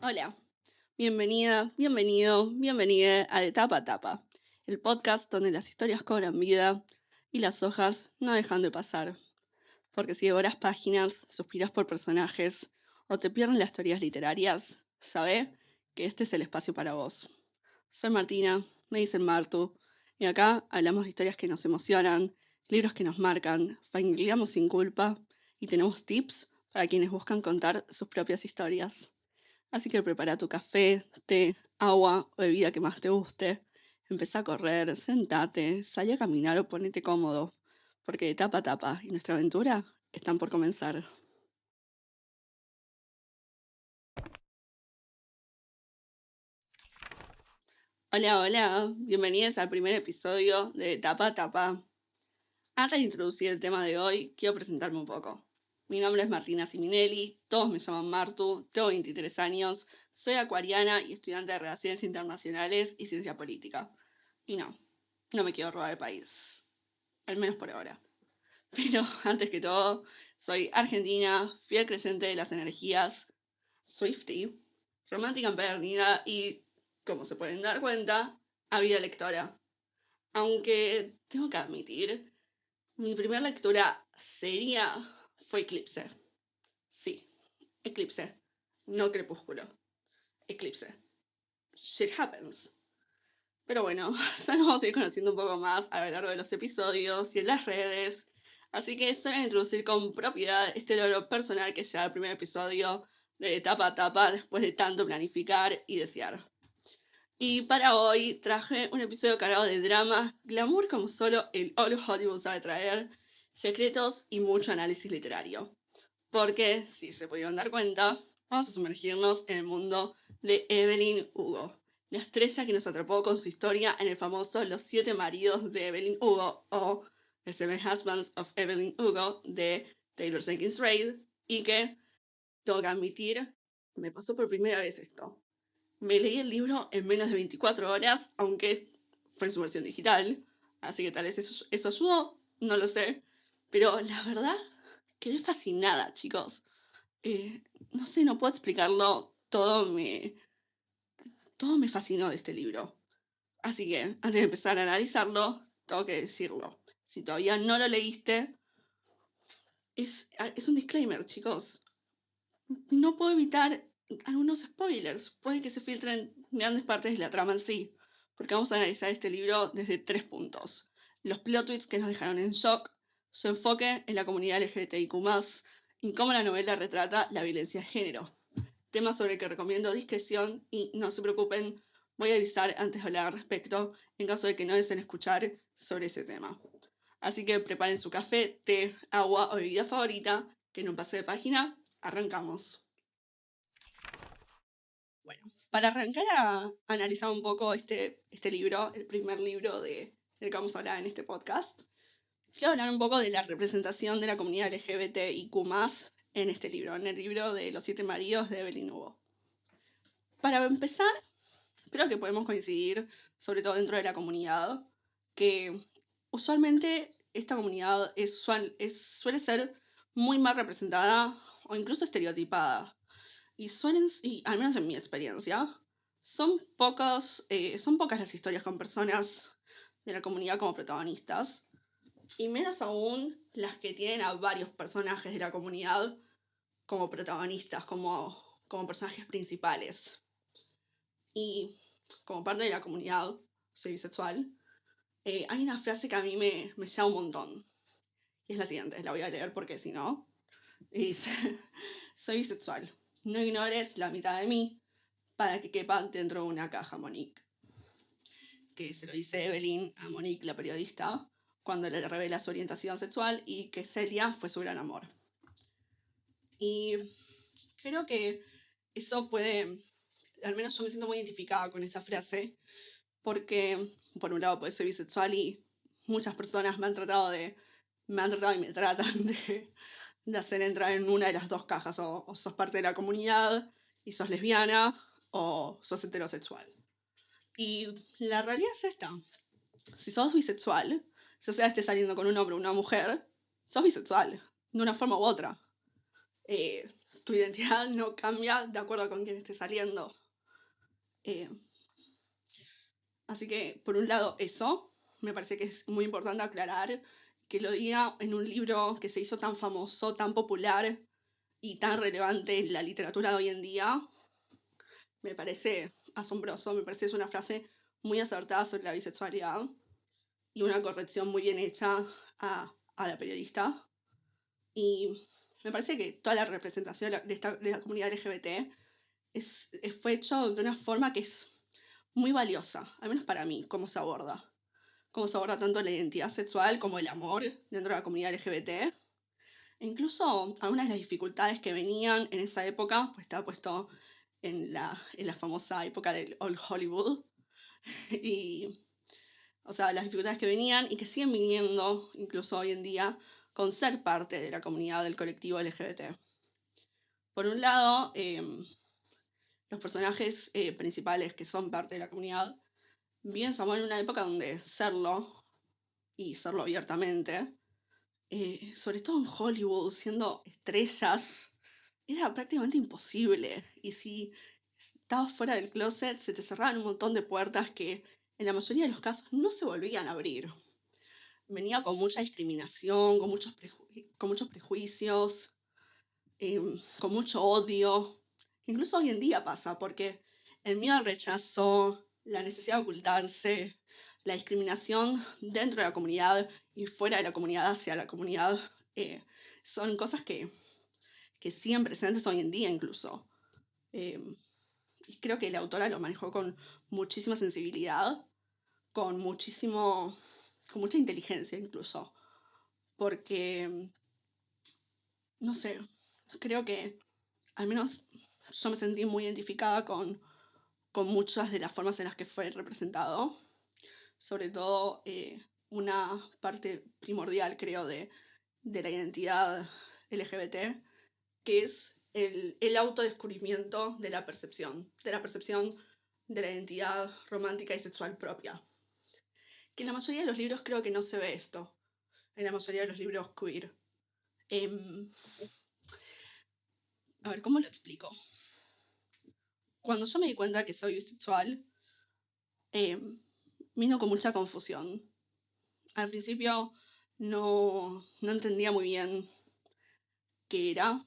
Hola, bienvenida, bienvenido, bienvenida a De Tapa a Tapa, el podcast donde las historias cobran vida y las hojas no dejan de pasar. Porque si devoras páginas, suspiras por personajes o te pierden las teorías literarias, sabe que este es el espacio para vos. Soy Martina, me dicen Martu, y acá hablamos de historias que nos emocionan, libros que nos marcan, fangirleamos sin culpa y tenemos tips para quienes buscan contar sus propias historias. Así que prepara tu café, té, agua o bebida que más te guste. Empezá a correr, sentate, salí a caminar o ponete cómodo, porque de tapa a tapa y nuestra aventura están por comenzar. Hola, hola, bienvenidos al primer episodio de Tapa a Tapa. Antes de introducir el tema de hoy, quiero presentarme un poco. Mi nombre es Martina Siminelli, todos me llaman Martu, tengo 23 años, soy acuariana y estudiante de Relaciones Internacionales y Ciencia Política. Y no me quiero robar el país, al menos por ahora. Pero antes que todo, soy argentina, fiel creyente de las energías, Swiftie, romántica empedernida y, como se pueden dar cuenta, ávida lectora. Aunque tengo que admitir, mi primera lectura seria fue Eclipse. Sí, Eclipse, no Crepúsculo. Eclipse. Shit happens. Pero bueno, ya nos vamos a ir conociendo un poco más a lo largo de los episodios y en las redes. Así que se voy a introducir con propiedad este logro personal que llega al primer episodio de tapa a tapa después de tanto planificar y desear. Y para hoy traje un episodio cargado de drama, glamour como solo el All Hollywood sabe traer, secretos y mucho análisis literario. Porque, si se pudieron dar cuenta, vamos a sumergirnos en el mundo de Evelyn Hugo, la estrella que nos atrapó con su historia en el famoso Los 7 maridos de Evelyn Hugo o The Seven Husbands of Evelyn Hugo de Taylor Jenkins Reid y que, tengo que admitir, me pasó por primera vez esto. Me leí el libro en menos de 24 horas, aunque fue en su versión digital, así que tal vez eso ayudó, no lo sé. Pero la verdad, quedé fascinada, chicos. No sé, no puedo explicarlo, todo me fascinó de este libro. Así que, antes de empezar a analizarlo, tengo que decirlo. Si todavía no lo leíste, es un disclaimer, chicos. No puedo evitar algunos spoilers. Puede que se filtren grandes partes de la trama en sí, porque vamos a analizar este libro desde 3 puntos. Los plot twists que nos dejaron en shock, su enfoque en la comunidad LGBTIQ+, y cómo la novela retrata la violencia de género. Tema sobre el que recomiendo discreción y no se preocupen, voy a avisar antes de hablar al respecto en caso de que no deseen escuchar sobre ese tema. Así que preparen su café, té, agua o bebida favorita, que en un pase de página arrancamos. Bueno, para arrancar a analizar un poco este libro, el primer libro del que vamos a hablar en este podcast, quiero hablar un poco de la representación de la comunidad LGBTIQ+, en este libro, en el libro de Los 7 maridos de Evelyn Hugo. Para empezar, creo que podemos coincidir, sobre todo dentro de la comunidad, que usualmente esta comunidad suele ser muy mal representada o incluso estereotipada. Y al menos en mi experiencia, son pocas las historias con personas de la comunidad como protagonistas, y menos aún las que tienen a varios personajes de la comunidad como protagonistas, como personajes principales. Y como parte de la comunidad, soy bisexual, hay una frase que a mí me llama un montón. Y es la siguiente, la voy a leer porque si no. Y dice, soy bisexual, no ignores la mitad de mí para que quepa dentro de una caja, Monique. Que se lo dice Evelyn a Monique, la periodista, cuando le revela su orientación sexual y que Celia fue su gran amor. Y creo que eso puede, al menos yo me siento muy identificada con esa frase, porque por un lado pues soy bisexual y muchas personas me han tratado y me tratan de hacer entrar en una de las dos cajas, o sos parte de la comunidad y sos lesbiana, o sos heterosexual. Y la realidad es esta, si sos bisexual, ya sea estés saliendo con un hombre o una mujer, sos bisexual, de una forma u otra. tu identidad no cambia de acuerdo con quién esté saliendo. Así que, por un lado, eso me parece que es muy importante aclarar, que lo diga en un libro que se hizo tan famoso, tan popular y tan relevante en la literatura de hoy en día. Me parece asombroso, me parece que es una frase muy acertada sobre la bisexualidad y una corrección muy bien hecha a la periodista. Y me parece que toda la representación de la comunidad LGBT fue hecho de una forma que es muy valiosa, al menos para mí, cómo se aborda. Cómo se aborda tanto la identidad sexual como el amor dentro de la comunidad LGBT. E incluso algunas de las dificultades que venían en esa época, pues estaba puesto en la famosa época del Old Hollywood. Y, o sea, las dificultades que venían y que siguen viniendo, incluso hoy en día, con ser parte de la comunidad del colectivo LGBT. Por un lado, los personajes principales que son parte de la comunidad viven su amor en una época donde serlo, y serlo abiertamente, sobre todo en Hollywood, siendo estrellas, era prácticamente imposible. Y si estabas fuera del closet, se te cerraban un montón de puertas que en la mayoría de los casos no se volvían a abrir. Venía con mucha discriminación, con muchos prejuicios, con mucho odio. Incluso hoy en día pasa, porque el miedo al rechazo, la necesidad de ocultarse, la discriminación dentro de la comunidad y fuera de la comunidad hacia la comunidad, son cosas que siguen presentes hoy en día incluso. Y creo que la autora lo manejó con muchísima sensibilidad, con mucha inteligencia incluso, porque, no sé, creo que al menos yo me sentí muy identificada con muchas de las formas en las que fue representado, sobre todo una parte primordial, creo, de la identidad LGBT, que es el autodescubrimiento de la percepción de la identidad romántica y sexual propia. Que en la mayoría de los libros creo que no se ve esto, en la mayoría de los libros queer. A ver, ¿cómo lo explico? Cuando yo me di cuenta que soy bisexual, vino con mucha confusión. Al principio no entendía muy bien qué era.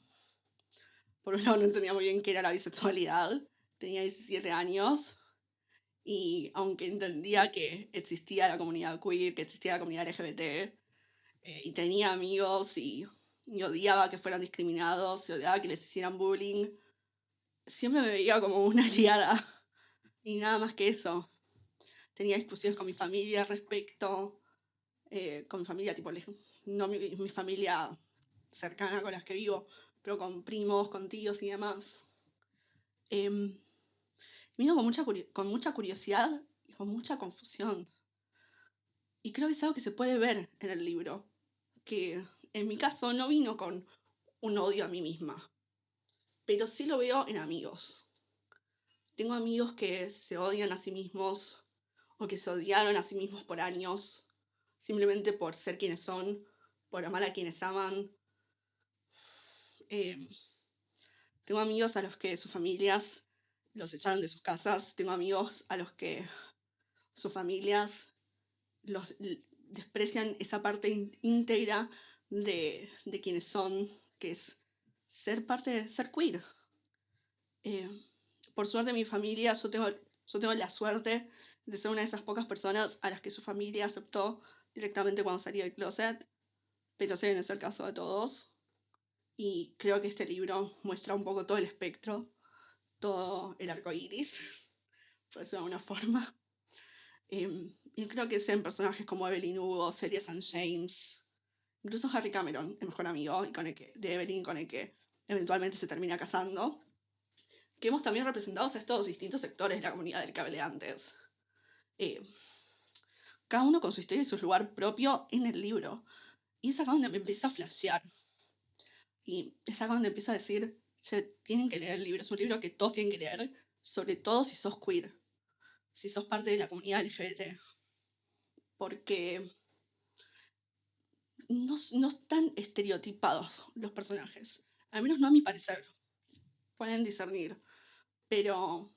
Por un lado no entendía muy bien qué era la bisexualidad. Tenía 17 años y aunque entendía que existía la comunidad queer, que existía la comunidad LGBT, y tenía amigos y odiaba que fueran discriminados, y odiaba que les hicieran bullying, siempre me veía como una aliada y nada más que eso. Tenía discusiones con mi familia respecto, con mi familia, tipo, no mi familia cercana con las que vivo, pero con primos, con tíos y demás. Vino con mucha curiosidad y con mucha confusión. Y creo que es algo que se puede ver en el libro, que en mi caso no vino con un odio a mí misma, pero sí lo veo en amigos. Tengo amigos que se odian a sí mismos o que se odiaron a sí mismos por años, simplemente por ser quienes son, por amar a quienes aman. Eh, Tengo amigos a los que sus familias los echaron de sus casas. Tengo amigos a los que sus familias desprecian esa parte íntegra de quienes son, que es ser parte de ser queer. Por suerte mi familia, yo tengo la suerte de ser una de esas pocas personas a las que su familia aceptó directamente cuando salí del closet, pero sé que no es el caso de todos. Y creo que este libro muestra un poco todo el espectro, todo el arco iris, por decirlo de alguna forma. Y creo que sean personajes como Evelyn Hugo, Celia St. James, incluso Harry Cameron, el mejor amigo de Evelyn, con el que eventualmente se termina casando, que hemos también representados a estos distintos sectores de la comunidad del que hablé antes. Cada uno con su historia y su lugar propio en el libro. Y es acá donde me empieza a flashear. Y es acá donde empiezo a decir, tienen que leer el libro. Es un libro que todos tienen que leer, sobre todo si sos queer, si sos parte de la comunidad LGBT. Porque no están estereotipados los personajes. Al menos no a mi parecer. pueden discernir, pero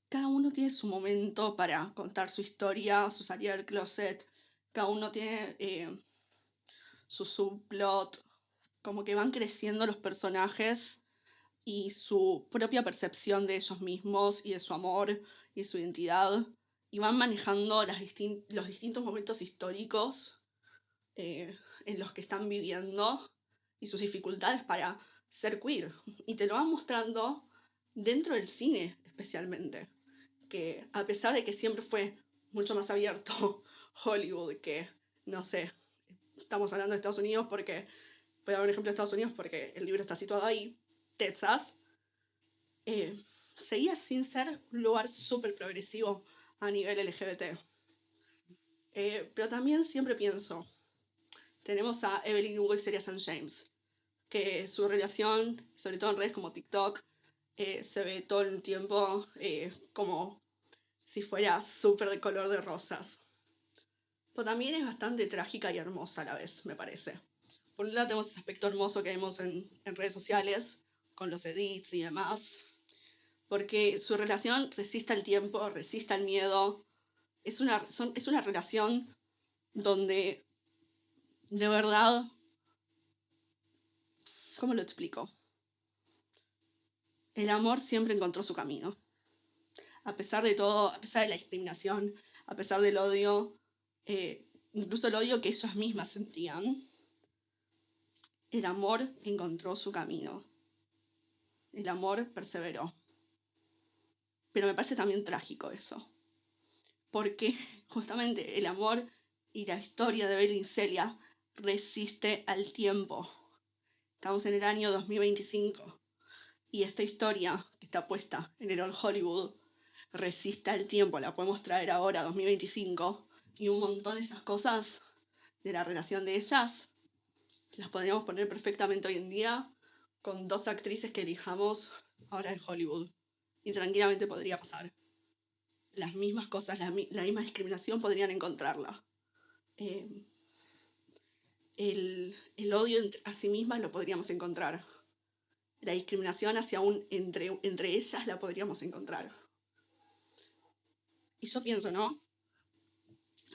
cada uno tiene su momento para contar su historia, su salida del closet, cada uno tiene su subplot, como que van creciendo los personajes y su propia percepción de ellos mismos y de su amor y su identidad, y van manejando los distintos momentos históricos en los que están viviendo y sus dificultades para ser queer. Y te lo van mostrando dentro del cine especialmente, que a pesar de que siempre fue mucho más abierto Hollywood que, no sé, estamos hablando de Estados Unidos porque, voy a dar un ejemplo de Estados Unidos porque el libro está situado ahí, Texas, seguía sin ser un lugar súper progresivo a nivel LGBT. Pero también siempre pienso, tenemos a Evelyn Hugo y Celia St. James, que su relación, sobre todo en redes como TikTok, se ve todo el tiempo como si fuera súper de color de rosas. Pero también es bastante trágica y hermosa a la vez, me parece. Por un lado tenemos ese aspecto hermoso que vemos en redes sociales, con los edits y demás, porque su relación resiste al tiempo, resiste al miedo. Es una relación donde, de verdad, ¿cómo lo explico? El amor siempre encontró su camino. A pesar de todo, a pesar de la discriminación, a pesar del odio, incluso el odio que ellas mismas sentían, el amor encontró su camino. El amor perseveró. Pero me parece también trágico eso. Porque justamente el amor y la historia de Evelyn Celia resiste al tiempo. Estamos en el año 2025 y esta historia que está puesta en el Old Hollywood resiste al tiempo, la podemos traer ahora a 2025 y un montón de esas cosas de la relación de ellas las podríamos poner perfectamente hoy en día con dos actrices que elijamos ahora en Hollywood y tranquilamente podría pasar. Las mismas cosas, la misma discriminación podrían encontrarla. Eh, el odio a sí mismas lo podríamos encontrar. La discriminación entre ellas la podríamos encontrar. Y yo pienso, ¿no?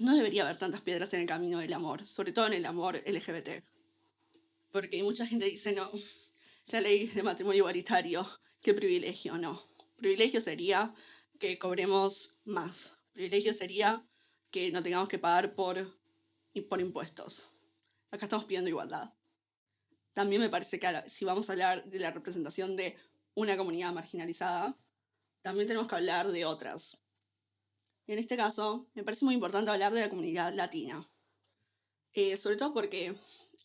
No debería haber tantas piedras en el camino del amor, sobre todo en el amor LGBT. Porque mucha gente dice, no, la ley de matrimonio igualitario, qué privilegio, no. Privilegio sería que cobremos más. Privilegio sería que no tengamos que pagar por impuestos. Acá estamos pidiendo igualdad. También me parece que si vamos a hablar de la representación de una comunidad marginalizada, también tenemos que hablar de otras. Y en este caso, me parece muy importante hablar de la comunidad latina. Sobre todo porque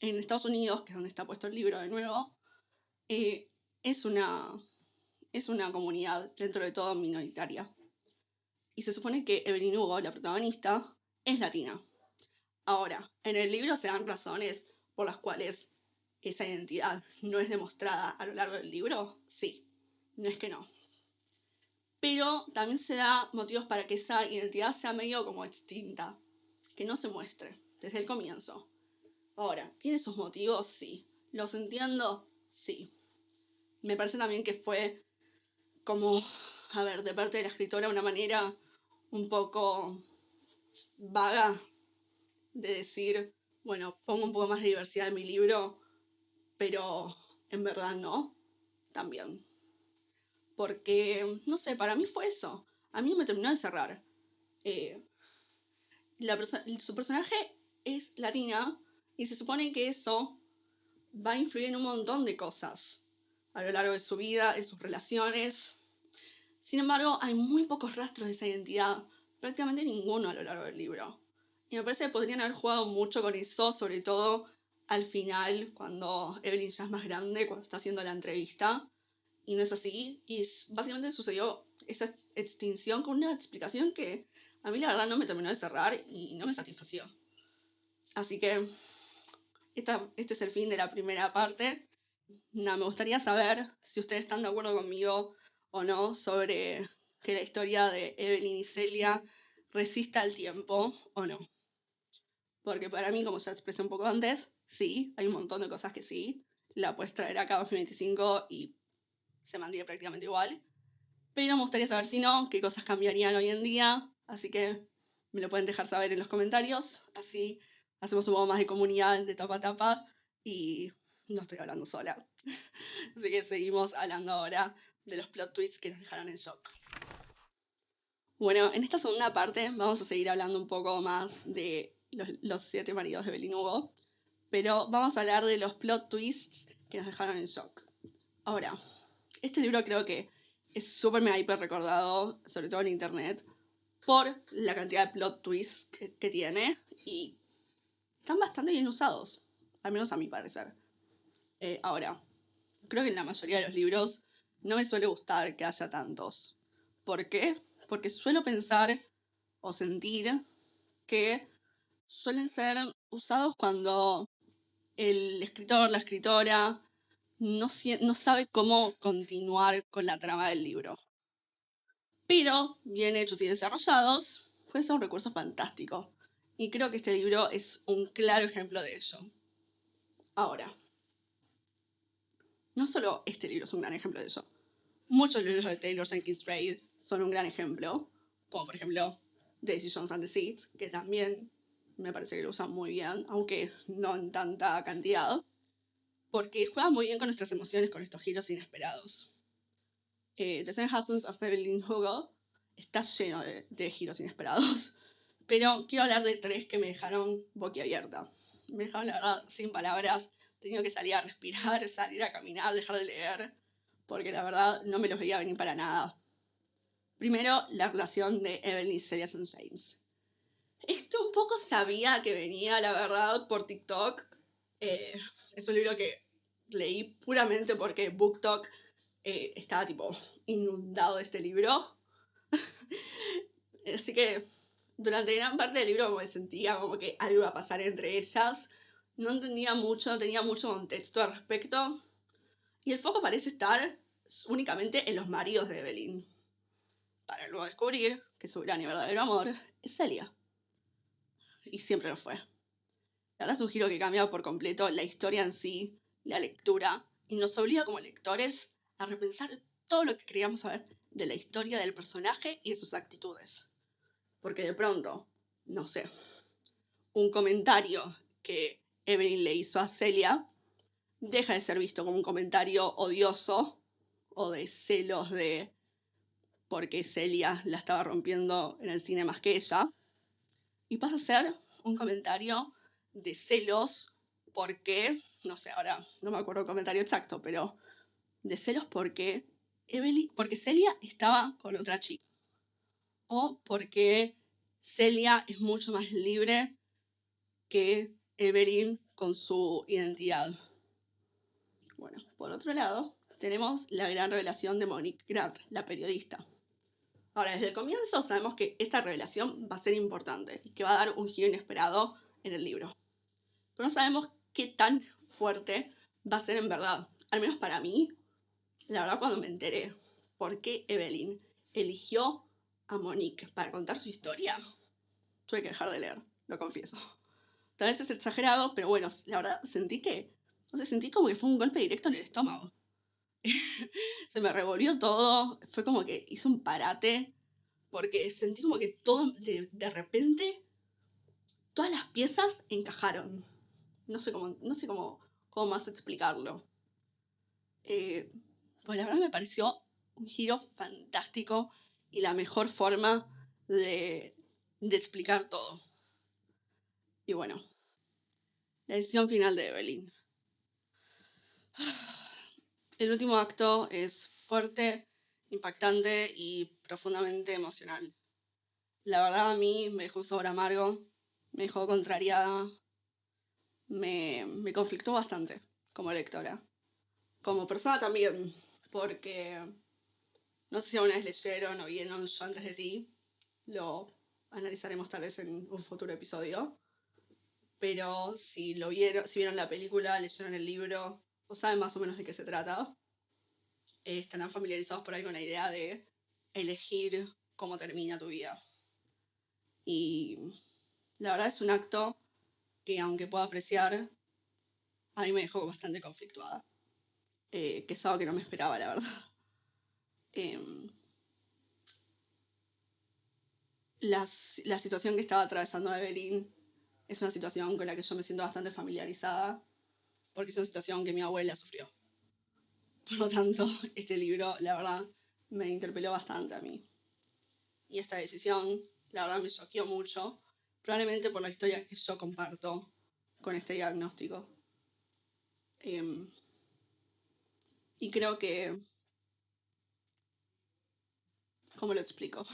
en Estados Unidos, que es donde está puesto el libro de nuevo, es una comunidad dentro de todo minoritaria. Y se supone que Evelyn Hugo, la protagonista, es latina. Ahora, en el libro se dan razones por las cuales esa identidad no es demostrada a lo largo del libro. Sí, no es que no. Pero también se da motivos para que esa identidad sea medio como extinta, que no se muestre desde el comienzo. Ahora, ¿tiene sus motivos? Sí. ¿Los entiendo? Sí. Me parece también que fue como, a ver, de parte de la escritora una manera un poco vaga de decir, bueno, pongo un poco más de diversidad en mi libro, pero en verdad no, también. Porque, no sé, para mí fue eso. A mí me terminó de cerrar. Eh, su personaje es latina y se supone que eso va a influir en un montón de cosas a lo largo de su vida, de sus relaciones. Sin embargo, hay muy pocos rastros de esa identidad, prácticamente ninguno a lo largo del libro. Y me parece que podrían haber jugado mucho con eso, sobre todo al final, cuando Evelyn ya es más grande, cuando está haciendo la entrevista, y no es así. Y básicamente sucedió esa extinción con una explicación que a mí la verdad no me terminó de cerrar y no me satisfació. Así que este es el fin de la primera parte. No, me gustaría saber si ustedes están de acuerdo conmigo o no sobre que la historia de Evelyn y Celia resista al tiempo o no. Porque para mí, como ya expresé un poco antes, sí, hay un montón de cosas que sí. la puedes traer acá a 2025 y se mantiene prácticamente igual. Pero me gustaría saber si no, qué cosas cambiarían hoy en día. Así que me lo pueden dejar saber en los comentarios. Así hacemos un poco más de comunidad de tapa a tapa y no estoy hablando sola. Así que seguimos hablando ahora de los plot twists que nos dejaron en shock. Bueno, en esta segunda parte vamos a seguir hablando un poco más de los 7 maridos de Evelyn Hugo, pero vamos a hablar de los plot twists que nos dejaron en shock. Ahora, este libro creo que es súper mega hiper recordado, sobre todo en internet, por la cantidad de plot twists que tiene y están bastante bien usados, al menos a mi parecer. Ahora, creo que en la mayoría de los libros no me suele gustar que haya tantos. ¿Por qué? Porque suelo pensar o sentir que suelen ser usados cuando el escritor, la escritora, no sabe cómo continuar con la trama del libro. Pero, bien hechos y desarrollados, puede ser un recurso fantástico. Y creo que este libro es un claro ejemplo de ello. Ahora, no solo este libro es un gran ejemplo de ello. Muchos libros de Taylor Jenkins Reid son un gran ejemplo, como por ejemplo Decisions and the Seeds, que también me parece que lo usan muy bien, aunque no en tanta cantidad, porque juega muy bien con nuestras emociones, con estos giros inesperados. The Seven Husbands of Evelyn Hugo está lleno de giros inesperados, pero quiero hablar de 3 que me dejaron boquiabierta. Me dejaron, la verdad, sin palabras. He tenido que salir a respirar, salir a caminar, dejar de leer, porque la verdad no me los veía venir para nada. Primero, la relación de Evelyn y Celia St. James. Esto un poco sabía que venía, la verdad, por TikTok. Es un libro que leí puramente porque BookTok estaba tipo inundado de este libro. Así que durante gran parte del libro me sentía como que algo iba a pasar entre ellas. No entendía mucho, no tenía mucho contexto al respecto. Y el foco parece estar únicamente en los maridos de Evelyn, para luego descubrir que su gran y verdadero amor es Celia. Y siempre lo fue. La verdad es un giro que cambia por completo la historia en sí, la lectura, y nos obliga como lectores a repensar todo lo que queríamos saber de la historia del personaje y de sus actitudes. Porque de pronto, no sé, un comentario que Evelyn le hizo a Celia deja de ser visto como un comentario odioso o de celos de porque Celia la estaba rompiendo en el cine más que ella, y pasa a ser un comentario de celos porque, no sé, ahora no me acuerdo el comentario exacto, pero de celos porque Celia estaba con otra chica, o porque Celia es mucho más libre que Evelyn con su identidad. Bueno, por otro lado, tenemos la gran revelación de Monique Grant, la periodista. Ahora, desde el comienzo sabemos que esta revelación va a ser importante y que va a dar un giro inesperado en el libro. Pero no sabemos qué tan fuerte va a ser en verdad. Al menos para mí, la verdad cuando me enteré por qué Evelyn eligió a Monique para contar su historia, tuve que dejar de leer, lo confieso. Tal vez es exagerado, pero bueno, la verdad sentí como que fue un golpe directo en el estómago. Se me revolvió todo, fue como que hice un parate, porque sentí como que todo, de repente, todas las piezas encajaron. No sé cómo más explicarlo. Pues la verdad me pareció un giro fantástico y la mejor forma de explicar todo. Y bueno, la decisión final de Evelyn. El último acto es fuerte, impactante y profundamente emocional. La verdad a mí me dejó un sabor amargo, me dejó contrariada, me conflictó bastante como lectora. Como persona también, porque no sé si alguna vez leyeron o vieron Yo antes de ti, lo analizaremos tal vez en un futuro episodio, pero si vieron la película, leyeron el libro o saben más o menos de qué se trata, estarán familiarizados por ahí con la idea de elegir cómo termina tu vida. Y la verdad es un acto que, aunque puedo apreciar a mí me dejó bastante conflictuada, que es algo que no me esperaba, la verdad. La situación que estaba atravesando Evelyn es una situación con la que yo me siento bastante familiarizada, porque es una situación que mi abuela sufrió. Por lo tanto, este libro, la verdad, me interpeló bastante a mí. Y esta decisión, la verdad, me choqueó mucho, probablemente por la historia que yo comparto con este diagnóstico. Y creo que... ¿Cómo lo explico?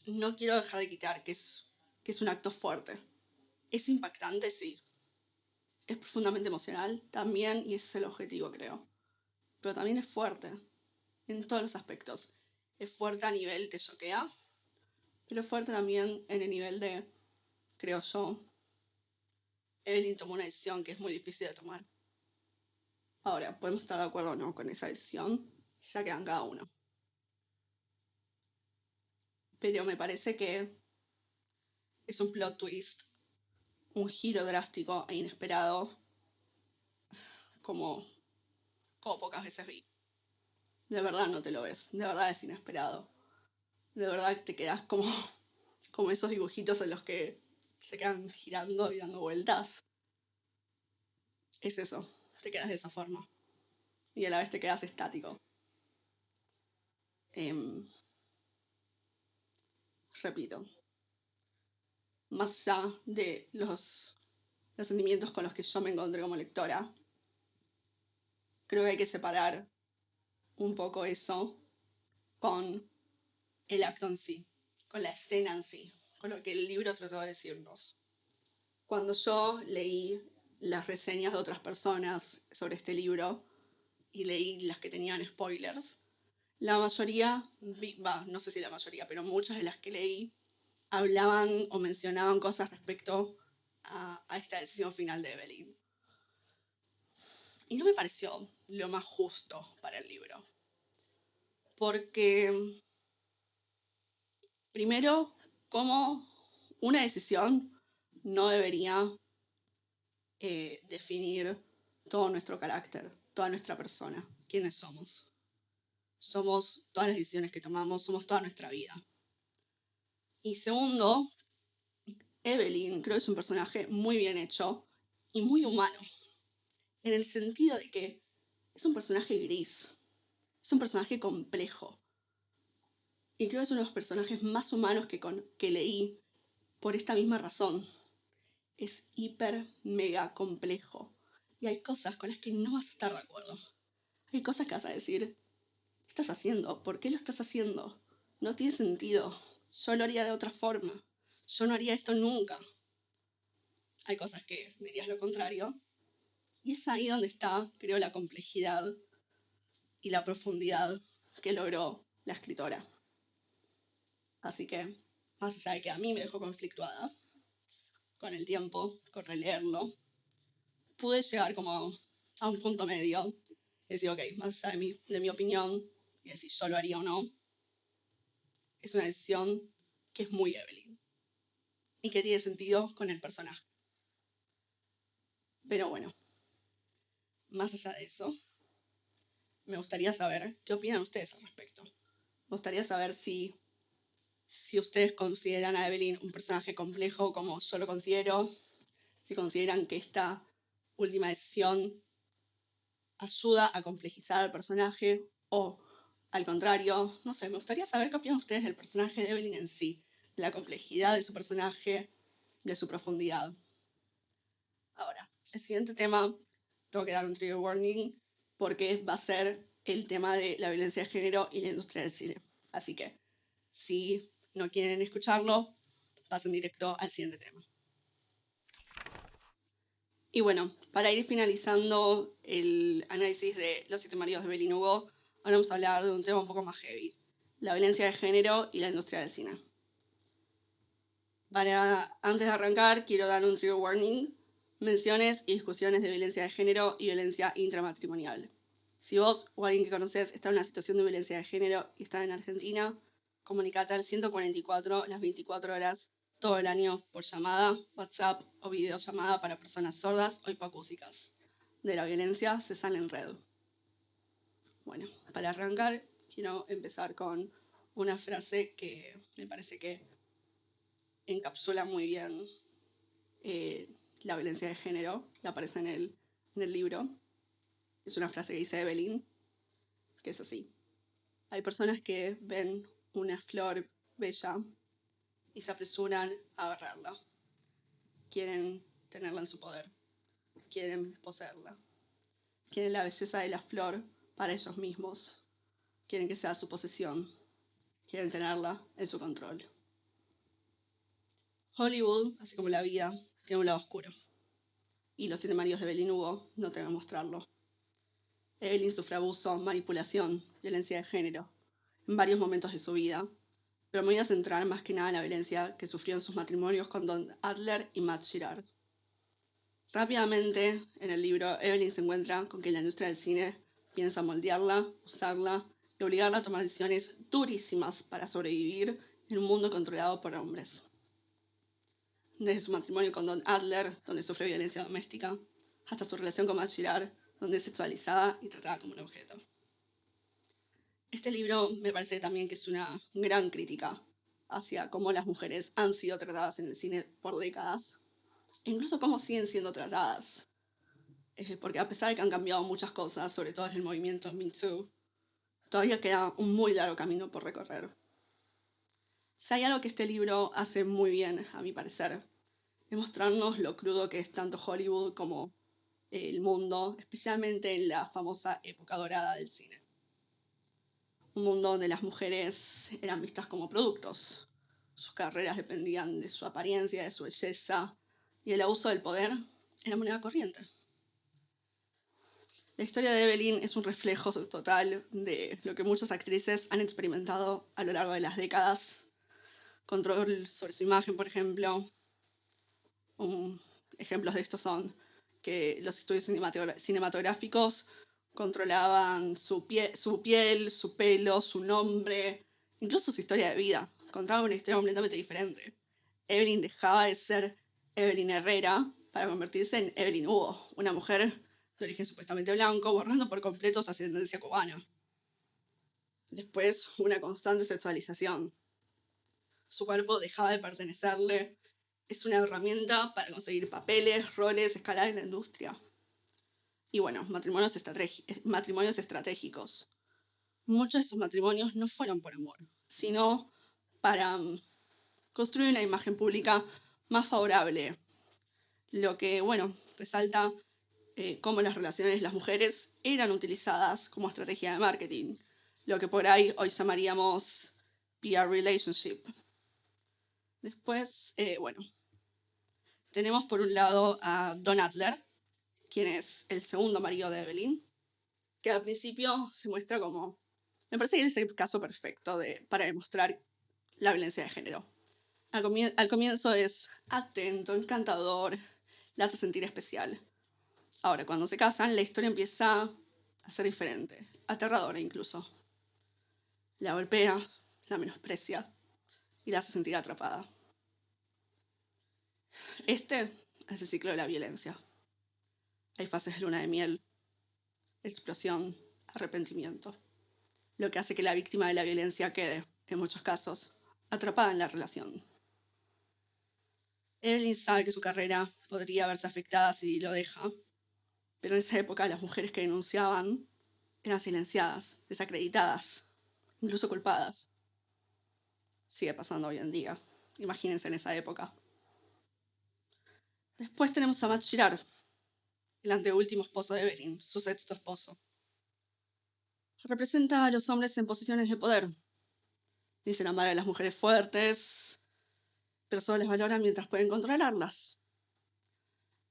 No quiero dejar de quitar que es un acto fuerte. Es impactante, sí. Es profundamente emocional también, y ese es el objetivo, creo. Pero también es fuerte, en todos los aspectos. Es fuerte a nivel te choquea, pero es fuerte también en el nivel de, creo yo, Evelyn tomó una decisión que es muy difícil de tomar. Ahora, podemos estar de acuerdo o no con esa decisión, ya quedan cada uno. Pero me parece que es un plot twist, un giro drástico e inesperado, como pocas veces vi. De verdad no te lo ves, de verdad es inesperado. De verdad te quedas como esos dibujitos en los que se quedan girando y dando vueltas. Es eso, te quedas de esa forma. Y a la vez te quedas estático. Repito, más allá de los sentimientos con los que yo me encontré como lectora, creo que hay que separar un poco eso con el acto en sí, con la escena en sí, con lo que el libro trató de decirnos. Cuando yo leí las reseñas de otras personas sobre este libro y leí las que tenían spoilers, la mayoría, no sé si la mayoría, pero muchas de las que leí hablaban o mencionaban cosas respecto a esta decisión final de Evelyn. Y no me pareció lo más justo para el libro. Porque, primero, como una decisión no debería definir todo nuestro carácter, toda nuestra persona, quiénes somos. Somos todas las decisiones que tomamos, somos toda nuestra vida. Y segundo, Evelyn creo que es un personaje muy bien hecho y muy humano, en el sentido de que es un personaje gris, es un personaje complejo. Y creo que es uno de los personajes más humanos que leí por esta misma razón. Es hiper, mega complejo. Y hay cosas con las que no vas a estar de acuerdo. Hay cosas que vas a decir, ¿qué estás haciendo? ¿Por qué lo estás haciendo? No tiene sentido. Yo lo haría de otra forma. Yo no haría esto nunca. Hay cosas que me dirías lo contrario. Y es ahí donde está, creo, la complejidad y la profundidad que logró la escritora. Así que, más allá de que a mí me dejó conflictuada, con el tiempo, con releerlo, pude llegar como a un punto medio. Y decir, ok, más allá de mi opinión, y decir yo lo haría o no, es una decisión que es muy Evelyn. Y que tiene sentido con el personaje. Pero bueno, más allá de eso, me gustaría saber qué opinan ustedes al respecto. Me gustaría saber si ustedes consideran a Evelyn un personaje complejo como yo lo considero, si consideran que esta última decisión ayuda a complejizar al personaje o al contrario, no sé, me gustaría saber qué opinan ustedes del personaje de Evelyn en sí, de la complejidad de su personaje, de su profundidad. Ahora, el siguiente tema, tengo que dar un trigger warning porque va a ser el tema de la violencia de género y la industria del cine. Así que, si no quieren escucharlo, pasen directo al siguiente tema. Y bueno, para ir finalizando el análisis de Los siete maridos de Evelyn Hugo, ahora vamos a hablar de un tema un poco más heavy, la violencia de género y la industria del cine. Antes de arrancar, quiero dar un trigger warning, menciones y discusiones de violencia de género y violencia intramatrimonial. Si vos o alguien que conoces está en una situación de violencia de género y está en Argentina, comunicate al 144 las 24 horas todo el año por llamada, WhatsApp o videollamada para personas sordas o hipoacúsicas. De la violencia se sale en red. Bueno, para arrancar, quiero empezar con una frase que me parece que encapsula muy bien la violencia de género, que aparece en el libro. Es una frase que dice Evelyn, que es así. Hay personas que ven una flor bella y se apresuran a agarrarla. Quieren tenerla en su poder. Quieren poseerla. Quieren la belleza de la flor para ellos mismos. Quieren que sea su posesión. Quieren tenerla en su control. Hollywood, así como la vida, tiene un lado oscuro. Y los 7 maridos de Evelyn Hugo no deben mostrarlo. Evelyn sufre abuso, manipulación, violencia de género en varios momentos de su vida, pero me voy a centrar más que nada en la violencia que sufrió en sus matrimonios con Don Adler y Matt Girard. Rápidamente, en el libro, Evelyn se encuentra con que la industria del cine piensa moldearla, usarla y obligarla a tomar decisiones durísimas para sobrevivir en un mundo controlado por hombres. Desde su matrimonio con Don Adler, donde sufre violencia doméstica, hasta su relación con Matt Girard, donde es sexualizada y tratada como un objeto. Este libro me parece también que es una gran crítica hacia cómo las mujeres han sido tratadas en el cine por décadas, e incluso cómo siguen siendo tratadas. Porque a pesar de que han cambiado muchas cosas, sobre todo desde el movimiento Me Too, todavía queda un muy largo camino por recorrer. Si hay algo que este libro hace muy bien, a mi parecer, es mostrarnos lo crudo que es tanto Hollywood como el mundo, especialmente en la famosa época dorada del cine. Un mundo donde las mujeres eran vistas como productos. Sus carreras dependían de su apariencia, de su belleza, y el abuso del poder era moneda corriente. La historia de Evelyn es un reflejo total de lo que muchas actrices han experimentado a lo largo de las décadas. Control sobre su imagen, por ejemplo. Ejemplos de esto son que los estudios cinematográficos controlaban su piel, su pelo, su nombre, incluso su historia de vida. Contaban una historia completamente diferente. Evelyn dejaba de ser Evelyn Herrera para convertirse en Evelyn Hugo, una mujer de origen supuestamente blanco, borrando por completo su ascendencia cubana. Después, una constante sexualización. Su cuerpo dejaba de pertenecerle. Es una herramienta para conseguir papeles, roles, escalar en la industria. Y bueno, matrimonios estratégicos. Muchos de esos matrimonios no fueron por amor, sino para construir una imagen pública más favorable. Lo que, bueno, resalta cómo las relaciones de las mujeres eran utilizadas como estrategia de marketing. Lo que por ahí hoy llamaríamos PR relationship. Después, bueno, tenemos por un lado a Don Adler, quien es el segundo marido de Evelyn, que al principio se muestra como... Me parece que es el caso perfecto para demostrar la violencia de género. Al comienzo es atento, encantador, la hace sentir especial. Ahora, cuando se casan, la historia empieza a ser diferente, aterradora incluso. La golpea, la menosprecia y la hace sentir atrapada. Este es el ciclo de la violencia. Hay fases de luna de miel, explosión, arrepentimiento, lo que hace que la víctima de la violencia quede, en muchos casos, atrapada en la relación. Evelyn sabe que su carrera podría verse afectada si lo deja, pero en esa época las mujeres que denunciaban eran silenciadas, desacreditadas, incluso culpadas. Sigue pasando hoy en día. Imagínense en esa época. Después tenemos a Matt Girard, el anteúltimo esposo de Evelyn, su sexto esposo. Representa a los hombres en posiciones de poder. Dicen amar a las mujeres fuertes, pero solo les valoran mientras pueden controlarlas.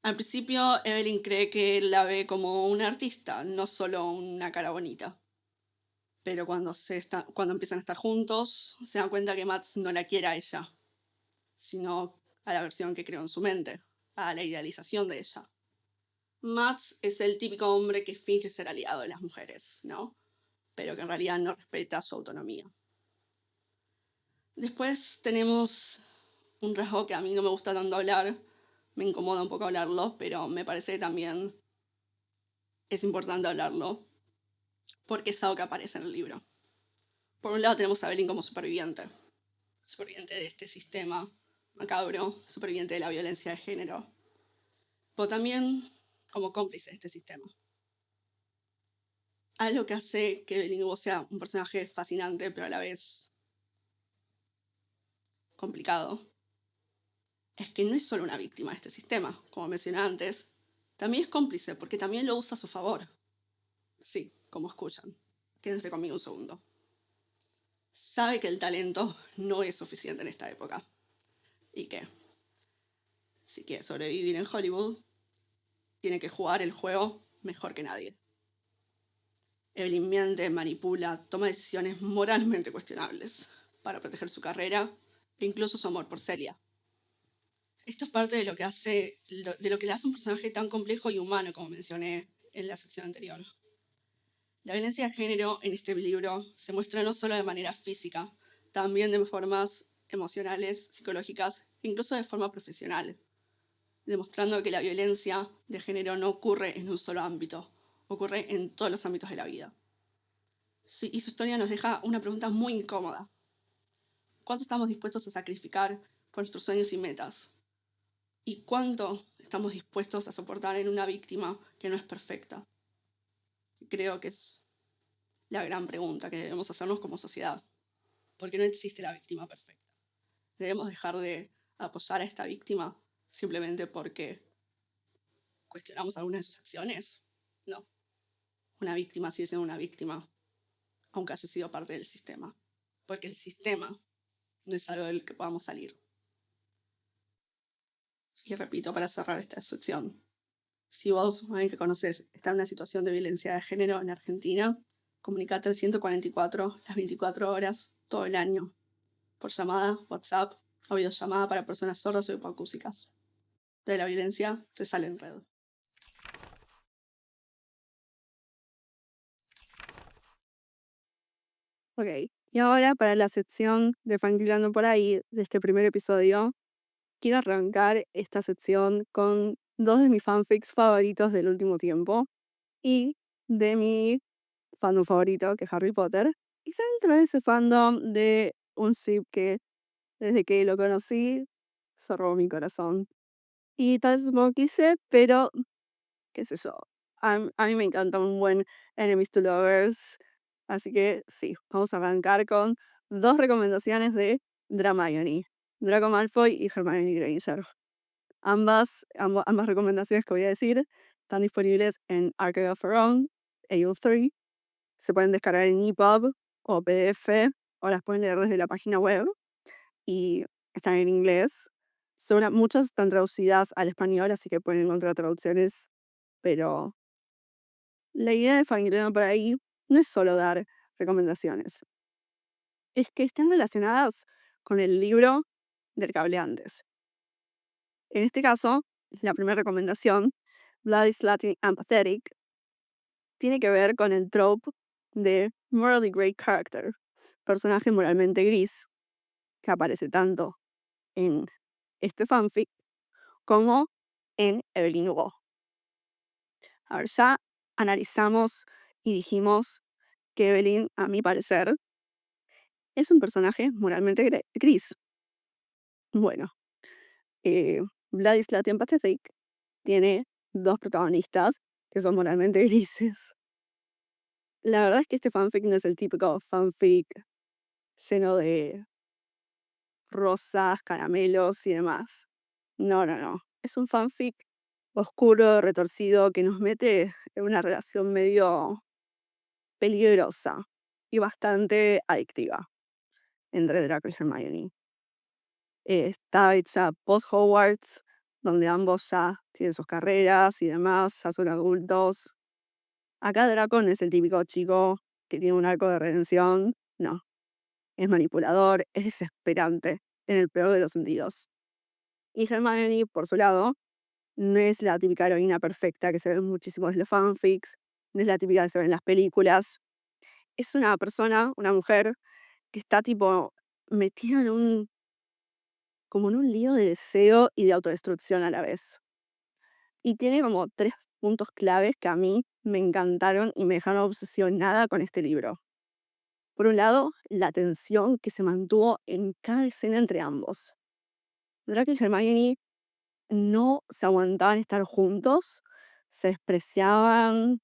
Al principio, Evelyn cree que él la ve como una artista, no solo una cara bonita. Pero cuando empiezan a estar juntos, se dan cuenta que Matt no la quiere a ella, sino a la versión que creó en su mente, a la idealización de ella. Matt es el típico hombre que finge ser aliado de las mujeres, ¿no? Pero que en realidad no respeta su autonomía. Después tenemos un rasgo que a mí no me gusta tanto hablar, me incomoda un poco hablarlo, pero me parece que también es importante hablarlo, porque es algo que aparece en el libro. Por un lado tenemos a Evelyn como superviviente de este sistema macabro, superviviente de la violencia de género, pero también como cómplice de este sistema. Algo que hace que Evelyn Hugo sea un personaje fascinante, pero a la vez complicado, es que no es solo una víctima de este sistema, como mencioné antes, también es cómplice, porque también lo usa a su favor. Sí, como escuchan. Quédense conmigo un segundo. Sabe que el talento no es suficiente en esta época y que, si quiere sobrevivir en Hollywood, tiene que jugar el juego mejor que nadie. Evelyn miente, manipula, toma decisiones moralmente cuestionables para proteger su carrera e incluso su amor por Celia. Esto es parte de lo que le hace un personaje tan complejo y humano, como mencioné en la sección anterior. La violencia de género en este libro se muestra no solo de manera física, también de formas emocionales, psicológicas, incluso de forma profesional, demostrando que la violencia de género no ocurre en un solo ámbito, ocurre en todos los ámbitos de la vida. Sí, y su historia nos deja una pregunta muy incómoda. ¿Cuánto estamos dispuestos a sacrificar por nuestros sueños y metas? ¿Y cuánto estamos dispuestos a soportar en una víctima que no es perfecta? Creo que es la gran pregunta que debemos hacernos como sociedad, porque no existe la víctima perfecta. Debemos dejar de apoyar a esta víctima simplemente porque cuestionamos algunas de sus acciones. No, una víctima sigue siendo una víctima, aunque haya sido parte del sistema, porque el sistema no es algo del que podamos salir. Y repito, para cerrar esta sección, si vos, alguien que conoces, está en una situación de violencia de género en Argentina, comunicate al 144 las 24 horas, todo el año, por llamada, WhatsApp o videollamada para personas sordas o hipoacúsicas. De la violencia se sale en red. Ok, y ahora para la sección de Fangirlando por ahí, de este primer episodio, quiero arrancar esta sección con dos de mis fanfics favoritos del último tiempo y de mi fandom favorito, que es Harry Potter. Y dentro de ese fandom de un ship que desde que lo conocí se robó mi corazón. Y tal vez es un poco cliché, pero qué sé yo. A mí me encanta un buen Enemies to Lovers. Así que sí, vamos a arrancar con dos recomendaciones de Hermione, Draco Malfoy y Hermione Granger. Ambas recomendaciones que voy a decir están disponibles en Archive of Our Own, AU3. Se pueden descargar en EPUB o PDF o las pueden leer desde la página web y están en inglés. Muchas están traducidas al español, así que pueden encontrar traducciones, pero la idea de Fangirlando por ahí no es solo dar recomendaciones, es que estén relacionadas con el libro del que hablé antes. En este caso, la primera recomendación, Blood is Latin and Pathetic, tiene que ver con el trope de morally grey character, personaje moralmente gris, que aparece tanto en este fanfic como en Evelyn Hugo. A ver, ya analizamos y dijimos que Evelyn, a mi parecer, es un personaje moralmente gris. Bueno, Vladislav Pathetic tiene dos protagonistas que son moralmente grises. La verdad es que este fanfic no es el típico fanfic lleno de rosas, caramelos y demás. No, no, no. Es un fanfic oscuro, retorcido, que nos mete en una relación medio peligrosa y bastante adictiva entre Draco y Hermione. Está hecha post-Hogwarts, donde ambos ya tienen sus carreras y demás, ya son adultos. Acá Draco no es el típico chico que tiene un arco de redención, no. Es manipulador, es desesperante, en el peor de los sentidos. Y Hermione, por su lado, no es la típica heroína perfecta que se ve en muchísimos de los fanfics, no es la típica que se ve en las películas. Es una persona, una mujer, que está tipo metida en un como en un lío de deseo y de autodestrucción a la vez. Y tiene como tres puntos claves que a mí me encantaron y me dejaron obsesionada con este libro. Por un lado, la tensión que se mantuvo en cada escena entre ambos. Draco y Hermione no se aguantaban estar juntos, se despreciaban,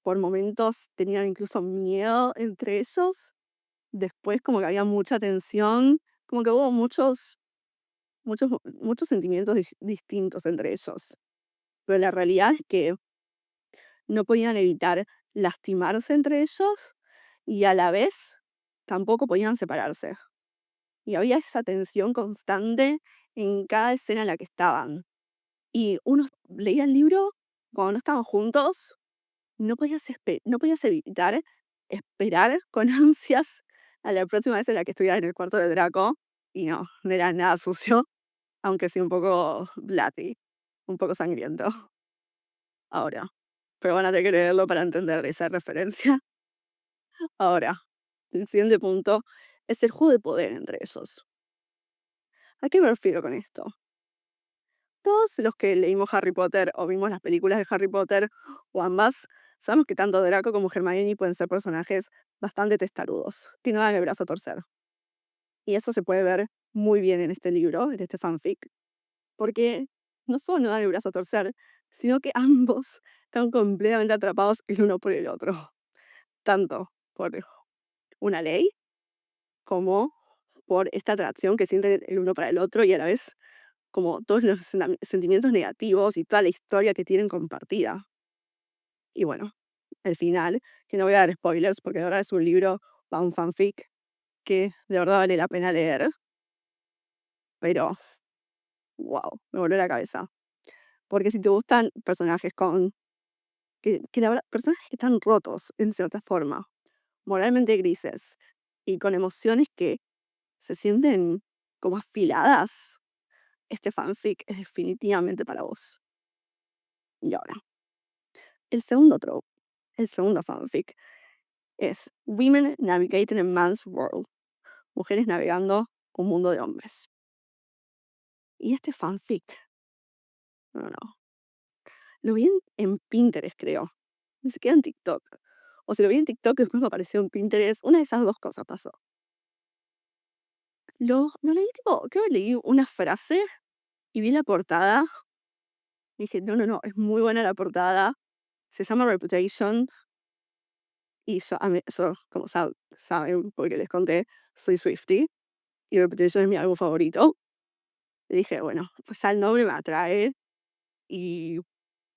por momentos tenían incluso miedo entre ellos. Después como que había mucha tensión, como que hubo muchos sentimientos distintos entre ellos. Pero la realidad es que no podían evitar lastimarse entre ellos y a la vez tampoco podían separarse. Y había esa tensión constante en cada escena en la que estaban. Y uno leía el libro cuando no estaban juntos, no podías evitar esperar con ansias a la próxima vez en la que estuviera en el cuarto de Draco. Y no, no era nada sucio, aunque sí un poco bloody, un poco sangriento. Ahora, pero van a tener que leerlo para entender esa referencia. Ahora, el siguiente punto es el juego de poder entre ellos. ¿A qué me refiero con esto? Todos los que leímos Harry Potter o vimos las películas de Harry Potter o ambas, sabemos que tanto Draco como Hermione pueden ser personajes bastante testarudos, que no dan el brazo a torcer. Y eso se puede ver muy bien en este libro, en este fanfic, porque no solo no dan el brazo a torcer, sino que ambos están completamente atrapados el uno por el otro, tanto por una ley como por esta atracción que sienten el uno para el otro y a la vez como todos los sentimientos negativos y toda la historia que tienen compartida. Y bueno, el final, que no voy a dar spoilers porque de verdad es un libro, va un fanfic que de verdad vale la pena leer, pero wow, me voló la cabeza. Porque si te gustan personajes que la verdad, personajes que están rotos en cierta forma, moralmente grises y con emociones que se sienten como afiladas, este fanfic es definitivamente para vos. Y ahora, el segundo trope, el segundo fanfic, es Women Navigating a Man's World. Mujeres navegando un mundo de hombres. Y este fanfic, no. Lo vi en Pinterest, creo. Ni siquiera en TikTok. O si lo vi en TikTok, después me apareció en Pinterest. Una de esas dos cosas pasó. Lo leí tipo, creo que leí una frase y vi la portada. Y dije, no, es muy buena la portada. Se llama Reputation. Y yo como saben, porque les conté, soy Swiftie. Y Reputation es mi álbum favorito. Y dije, bueno, pues ya el nombre me atrae. Y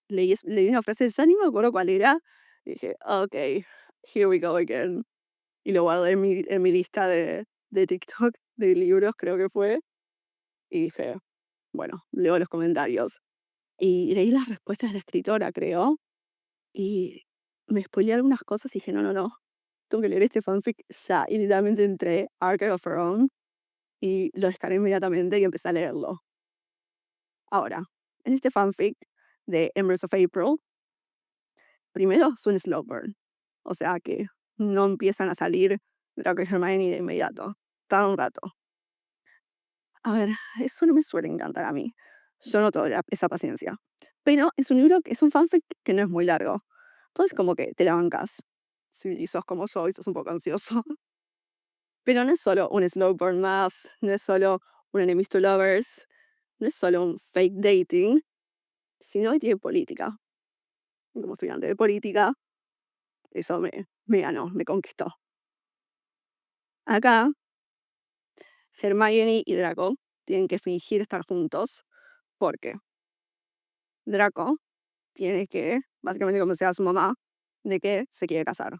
leí una frase, ya ni me acuerdo cuál era. Y dije, ok, here we go again. Y lo guardé en mi lista de TikTok de libros, creo que fue. Y dije, bueno, leo los comentarios. Y leí las respuestas de la escritora, creo. Y me spoileé algunas cosas y dije, no. Tengo que leer este fanfic ya. Y literalmente entré a Archive of Our Own y lo descargué inmediatamente y empecé a leerlo. Ahora, en este fanfic de Embers of April, primero es un slow burn. O sea que no empiezan a salir Draco y Hermione de inmediato. Tarda un rato. A ver, eso no me suele encantar a mí. Yo no tengo esa paciencia. Pero es un libro, es un fanfic que no es muy largo. Entonces como que te la bancas. Si sos como yo y sos un poco ansioso. Pero no es solo un slow burn más, no es solo un enemies to lovers, no es solo un fake dating, sino que tiene política. Y como estudiante de política, eso me ganó, me conquistó. Acá, Hermione y Draco tienen que fingir estar juntos porque Draco tiene que, básicamente, convencer a su mamá de que se quiere casar.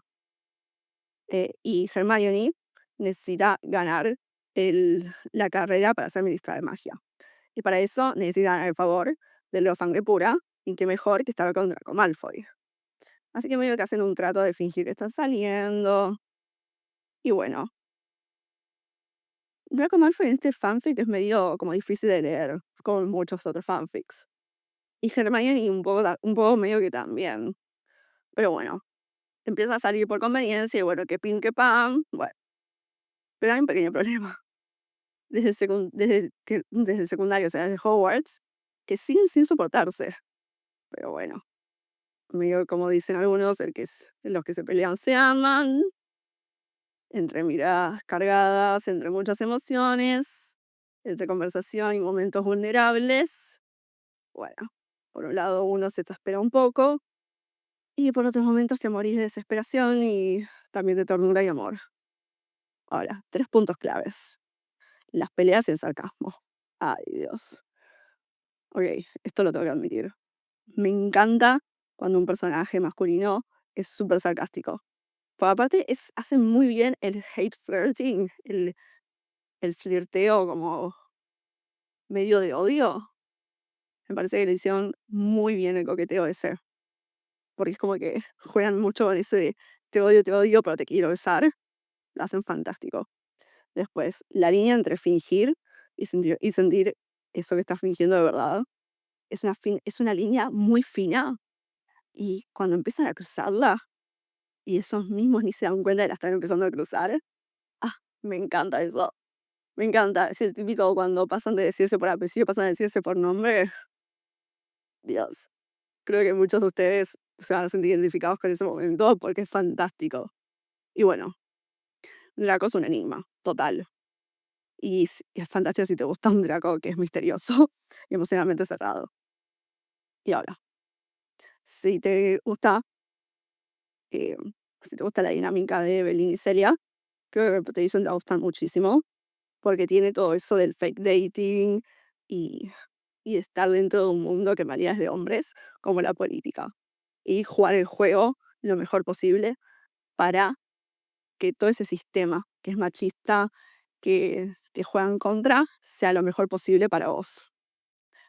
Y Hermione necesita ganar la carrera para ser ministra de magia. Y para eso necesitan el favor de los sangre pura, y qué mejor que estar con Draco Malfoy. Así que medio que hacen un trato de fingir que están saliendo. Y bueno, Draco Malfoy en este fanfic es medio como difícil de leer, como muchos otros fanfics. Y Hermione un poco medio que también. Pero bueno, empieza a salir por conveniencia y bueno, que pin que pan. Bueno, pero hay un pequeño problema. desde el secundario, o sea, desde Hogwarts, que siguen sin soportarse. Pero bueno, medio como dicen algunos, los que se pelean se aman, entre miradas cargadas, entre muchas emociones, entre conversación y momentos vulnerables. Bueno, por un lado uno se exaspera un poco y por otros momentos te morís de desesperación y también de ternura y amor. Ahora, 3 puntos claves. Las peleas y el sarcasmo. Ay, Dios. Ok, esto lo tengo que admitir. Me encanta cuando un personaje masculino es súper sarcástico. Por aparte, hacen muy bien el hate flirting, el flirteo como medio de odio. Me parece que le hicieron muy bien el coqueteo ese. Porque es como que juegan mucho con ese de te odio, pero te quiero besar. Lo hacen fantástico. Después, la línea entre fingir y sentir eso que estás fingiendo de verdad es una línea muy fina. Y cuando empiezan a cruzarla, y esos mismos ni se dan cuenta de la están empezando a cruzar, ah, me encanta eso. Me encanta. Es el típico cuando pasan de decirse por apellido, pasan a decirse por nombre. Dios. Creo que muchos de ustedes se van a sentir identificados con ese momento porque es fantástico. Y bueno, Draco es un enigma, total. Y es fantástico si te gusta un Draco que es misterioso y emocionalmente cerrado. Y ahora, si te gusta, eh, si te gusta la dinámica de Evelyn y Celia, creo que Reputation te va a gustar muchísimo, porque tiene todo eso del fake dating y, y de estar dentro de un mundo que en realidad es de hombres, como la política. Y jugar el juego lo mejor posible para que todo ese sistema que es machista, que te juega en contra, sea lo mejor posible para vos.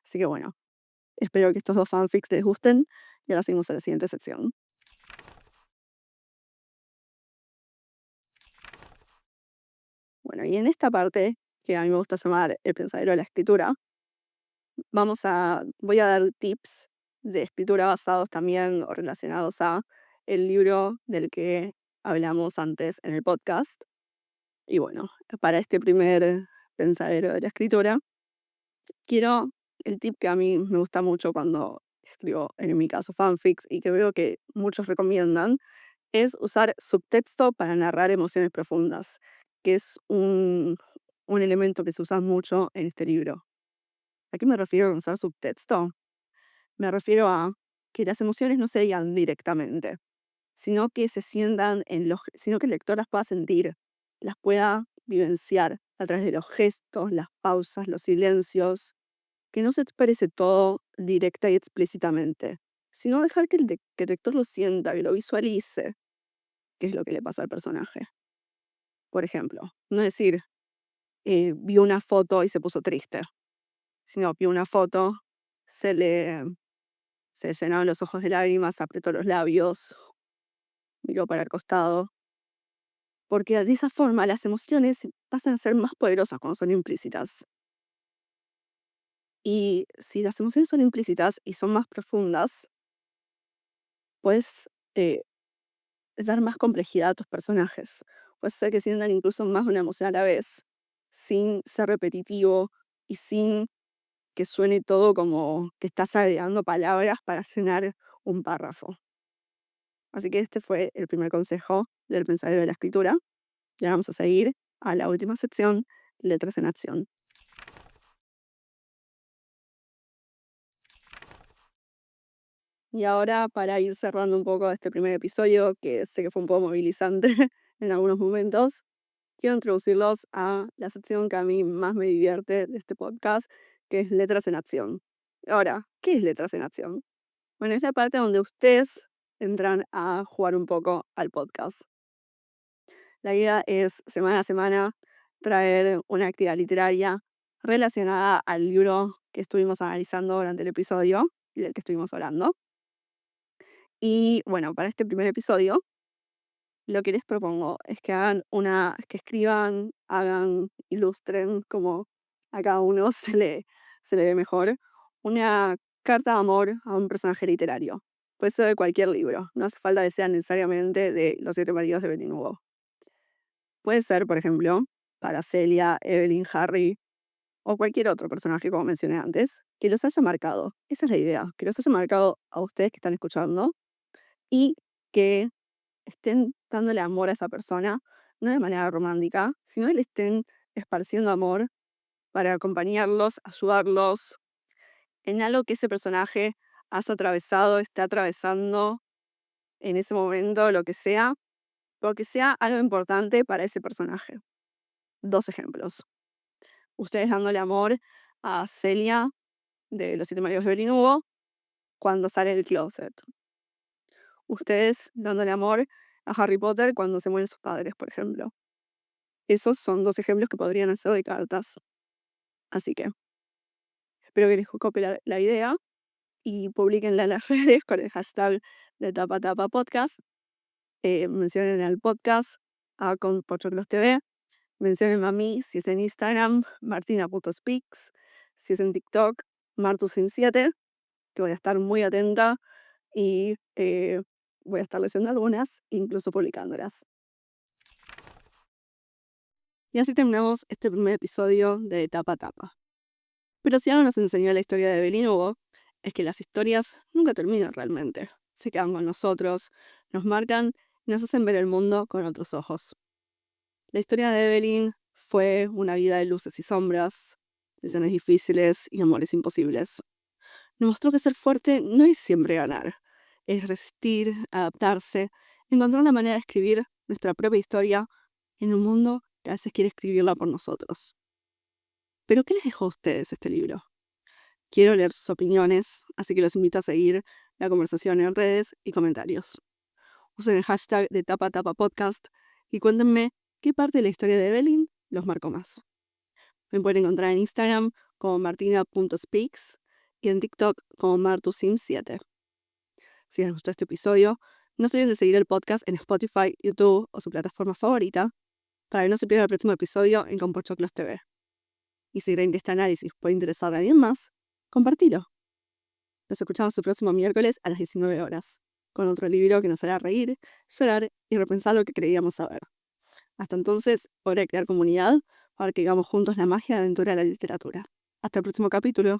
Así que bueno, espero que estos 2 fanfics les gusten y ahora seguimos a la siguiente sección. Bueno, y en esta parte, que a mí me gusta llamar el pensadero de la escritura, voy a dar tips de escritura basados también o relacionados a el libro del que hablamos antes en el podcast. Y bueno, para este primer pensadero de la escritura, quiero el tip que a mí me gusta mucho cuando escribo, en mi caso, fanfics, y que veo que muchos recomiendan, es usar subtexto para narrar emociones profundas, que es un elemento que se usa mucho en este libro. ¿A qué me refiero con usar subtexto? Me refiero a que las emociones no se digan directamente, sino que se sientan sino que el lector las pueda sentir, las pueda vivenciar a través de los gestos, las pausas, los silencios, que no se exprese todo directa y explícitamente, sino dejar que el lector lo sienta, que lo visualice, qué es lo que le pasa al personaje. Por ejemplo, no decir, vio una foto y se puso triste, sino vio una foto, se le, se le llenaron los ojos de lágrimas, apretó los labios, miró para el costado, porque de esa forma las emociones pasan a ser más poderosas cuando son implícitas. Y si las emociones son implícitas y son más profundas, puedes dar más complejidad a tus personajes. Puede ser que sientan incluso más de una emoción a la vez, sin ser repetitivo y sin que suene todo como que estás agregando palabras para llenar un párrafo. Así que este fue el primer consejo del pensadero de la escritura. Ya vamos a seguir a la última sección, letras en acción. Y ahora, para ir cerrando un poco este primer episodio, que sé que fue un poco movilizante en algunos momentos, quiero introducirlos a la sección que a mí más me divierte de este podcast, que es Letras en Acción. Ahora, ¿qué es Letras en Acción? Bueno, es la parte donde ustedes entran a jugar un poco al podcast. La idea es, semana a semana, traer una actividad literaria relacionada al libro que estuvimos analizando durante el episodio y del que estuvimos hablando. Y bueno, para este primer episodio, lo que les propongo es que que escriban, ilustren, como a cada uno se le ve mejor, una carta de amor a un personaje literario. Puede ser de cualquier libro, no hace falta que sea necesariamente de Los 7 maridos de Evelyn Hugo. Puede ser, por ejemplo, para Celia, Evelyn, Harry o cualquier otro personaje, como mencioné antes, que los haya marcado. Esa es la idea, que los haya marcado a ustedes que están escuchando y que estén dándole amor a esa persona, no de manera romántica, sino que le estén esparciendo amor para acompañarlos, ayudarlos en algo que ese personaje haya atravesado, esté atravesando en ese momento, lo que sea, pero que sea algo importante para ese personaje. 2 ejemplos. Ustedes dándole amor a Celia de Los 7 maridos de Evelyn Hugo cuando sale del closet. Ustedes dándole amor a Harry Potter cuando se mueren sus padres, por ejemplo. Esos son 2 ejemplos que podrían hacer de cartas. Así que espero que les cope la idea y publiquenla en las redes con el hashtag de Tapa Tapa Podcast. Mencionen al podcast con Pochoclos TV. Menciónenme a mí si es en Instagram, martina.speaks, si es en TikTok, martusin7, que voy a estar muy atenta y voy a estar leyendo algunas, incluso publicándolas. Y así terminamos este primer episodio de Tapa Tapa. Pero si algo nos enseñó la historia de Evelyn Hugo, es que las historias nunca terminan realmente. Se quedan con nosotros, nos marcan y nos hacen ver el mundo con otros ojos. La historia de Evelyn fue una vida de luces y sombras, decisiones difíciles y amores imposibles. Nos mostró que ser fuerte no es siempre ganar, es resistir, adaptarse, encontrar una manera de escribir nuestra propia historia en un mundo que a veces quiere escribirla por nosotros. ¿Pero qué les dejó a ustedes este libro? Quiero leer sus opiniones, así que los invito a seguir la conversación en redes y comentarios. Usen el hashtag de Tapa Tapa Podcast y cuéntenme qué parte de la historia de Evelyn los marcó más. Me pueden encontrar en Instagram como martina.speaks y en TikTok como martusim7. Si les gustó este episodio, no se olviden de seguir el podcast en Spotify, YouTube o su plataforma favorita para que no se pierda el próximo episodio en Compochoclos TV. Y si creen que este análisis puede interesar a alguien más, compartilo. Nos escuchamos el próximo miércoles a las 19 horas, con otro libro que nos hará reír, llorar y repensar lo que creíamos saber. Hasta entonces, hora de crear comunidad para que hagamos juntos la magia y aventura de la literatura. Hasta el próximo capítulo.